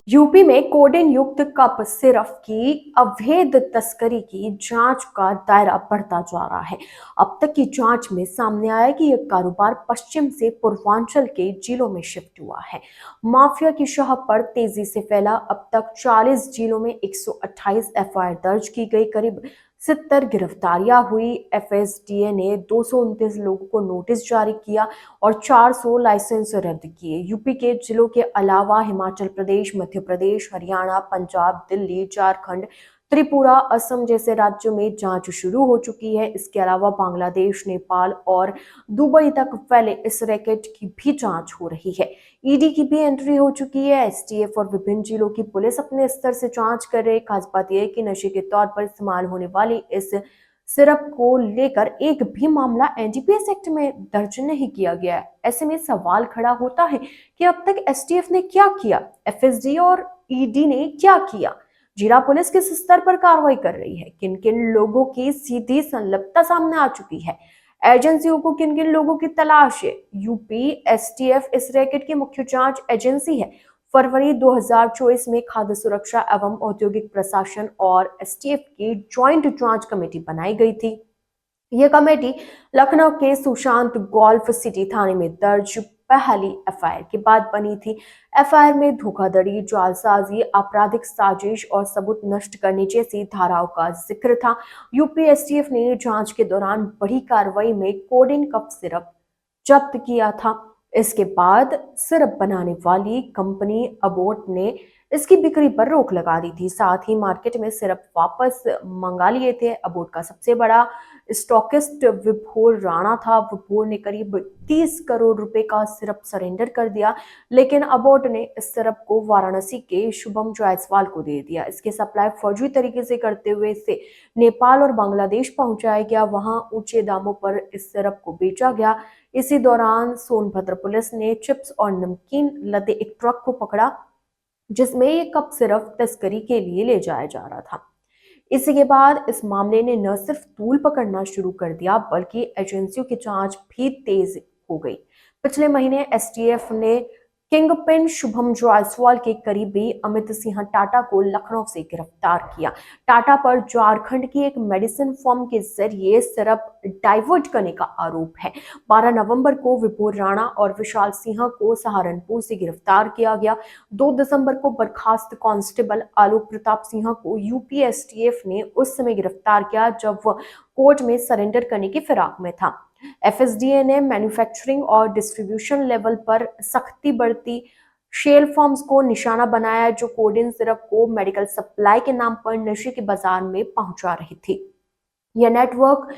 UP में codeine युक्त cup सिरफ की अवैध तस्करी की जांच का दायरा बढ़ता जा रहा है। अब तक की जांच में सामने आया कि यह कारोबार पश्चिम से पूर्वांचल के जिलों में शिफ्ट हुआ है। माफिया की शह पर तेजी से फैला। अब तक 40 जिलों में 128 एफआईआर दर्ज की गई, करीब 70 गिरफ्तारियां हुई। एफएसडीए ने 229 लोगों को नोटिस जारी किया और 400 लाइसेंस रद्द किए। यूपी के जिलों के अलावा हिमाचल प्रदेश, मध्य प्रदेश, हरियाणा, पंजाब, दिल्ली, झारखंड, त्रिपुरा, असम जैसे राज्यों में जांच शुरू हो चुकी है। इसके अलावा बांग्लादेश, नेपाल और दुबई तक फैले इस रैकेट की भी जांच हो रही है। ईडी की भी एंट्री हो चुकी है। एसटीएफ और विभिन्न जिलों की पुलिस अपने स्तर से जांच कर रही है। खास बात यह है कि नशे के तौर पर इस्तेमाल होने वाली इस सिरप को लेकर एक भी मामला एनडीपीएस एक्ट में दर्ज नहीं किया गया है। ऐसे में सवाल खड़ा होता है कि अब तक एसटीएफ ने क्या किया, एफएसडी और ईडी ने क्या किया, जिला पुलिस किस स्तर पर कार्रवाई कर रही है, किन किन लोगों की सीधी संलिप्तता सामने आ चुकी है, एजेंसियों को किन किन लोगों की तलाश है। यूपी एसटीएफ इस रैकेट की मुख्य जांच एजेंसी है। फरवरी 2024 में खाद्य सुरक्षा एवं औद्योगिक प्रशासन और एसटीएफ की ज्वाइंट जांच कमेटी बनाई गई थी। यह कमेटी लखनऊ के सुशांत गोल्फ सिटी थाने में दर्ज पहली एफआईआर के बाद बनी थी। एफआईआर में धोखाधड़ी, जालसाजी, आपराधिक साजिश और सबूत नष्ट करने जैसी धाराओं का जिक्र था। यूपी एसटीएफ ने जांच के दौरान बड़ी कार्रवाई में कोडेन कफ सिरप जब्त किया था। इसके बाद सिरप बनाने वाली कंपनी अबोट ने इसकी बिक्री पर रोक लगा दी थी। साथ ही मार्केट में सिरप वापस मंगा लिए थे। अबोट का सबसे बड़ा स्टॉकिस्ट विभोर राणा था। विभोर ने करीब 30 करोड़ रुपए का सिरप सरेंडर कर दिया, लेकिन अबोट ने इस सिरप को वाराणसी के शुभम जायसवाल को दे दिया। इसके सप्लाई फर्जी तरीके से करते हुए इसे नेपाल और बांग्लादेश पहुंचाया गया। वहां ऊंचे दामों पर इस सिरप को बेचा गया। इसी दौरान सोनभद्र पुलिस ने चिप्स और नमकीन लदे एक ट्रक को पकड़ा, जिसमें ये कप सिर्फ तस्करी के लिए ले जाया जा रहा था। इसी के बाद इस मामले ने न सिर्फ तूल पकड़ना शुरू कर दिया, बल्कि एजेंसियों की जांच भी तेज हो गई। पिछले महीने एसटीएफ ने किंगपिन शुभम जायसवाल के करीबी अमित सिंह टाटा को लखनऊ से गिरफ्तार किया। टाटा पर झारखंड की एक मेडिसिन फर्म के जरिए सिरप डाइवर्ट करने का आरोप है। 12 नवंबर को विभोर राणा और विशाल सिंह को सहारनपुर से गिरफ्तार किया गया। 2 दिसंबर को बर्खास्त कांस्टेबल आलोक प्रताप सिंह को यूपी एसटीएफ ने उस समय गिरफ्तार किया जब वह कोर्ट में सरेंडर करने की फिराक में था। एफएसडीए ने मैन्युफैक्चरिंग और डिस्ट्रीब्यूशन लेवल पर सख्ती बरती। शेल फर्म्स को निशाना बनाया जो कोडेन सिरप को मेडिकल सप्लाई के नाम पर नशे के बाजार में पहुंचा रही थी। यह नेटवर्क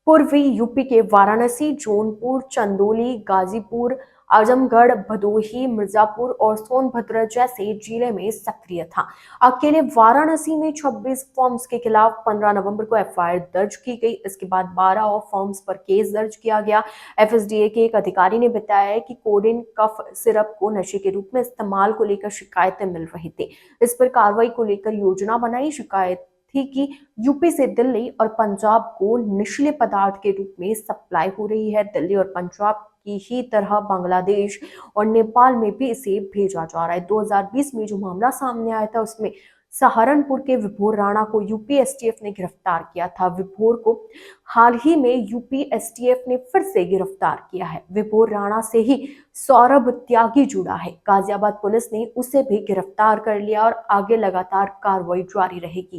पूर्वी यूपी के वाराणसी, जौनपुर, चंदौली, गाजीपुर, आजमगढ़, भदोही, मिर्जापुर और सोनभद्र जैसे जिले में सक्रिय था। अकेले वाराणसी में 26 फर्म्स के खिलाफ 15 नवंबर को एफआईआर दर्ज की गई। इसके बाद 12 और फर्म्स पर केस दर्ज किया गया। एफएसडीए के एक अधिकारी ने बताया कि कोडेन कफ सिरप को नशे के रूप में इस्तेमाल को लेकर शिकायतें मिल रही थी। इस पर कार्रवाई को लेकर योजना बनाई। शिकायत थी कि यूपी से दिल्ली और पंजाब को नशीले पदार्थ के रूप में सप्लाई हो रही है। दिल्ली और पंजाब की ही तरह बांग्लादेश और नेपाल में भी इसे भेजा जा रहा है। 2020 में जो मामला सामने आया था उसमें सहारनपुर के विभोर राणा को यूपी एसटीएफ ने गिरफ्तार किया था। विभोर को हाल ही में यूपी एसटीएफ ने फिर से गिरफ्तार किया है। विभोर राणा से ही सौरभ त्यागी जुड़ा है। गाजियाबाद पुलिस ने उसे भी गिरफ्तार कर लिया और आगे लगातार कार्रवाई जारी रहेगी।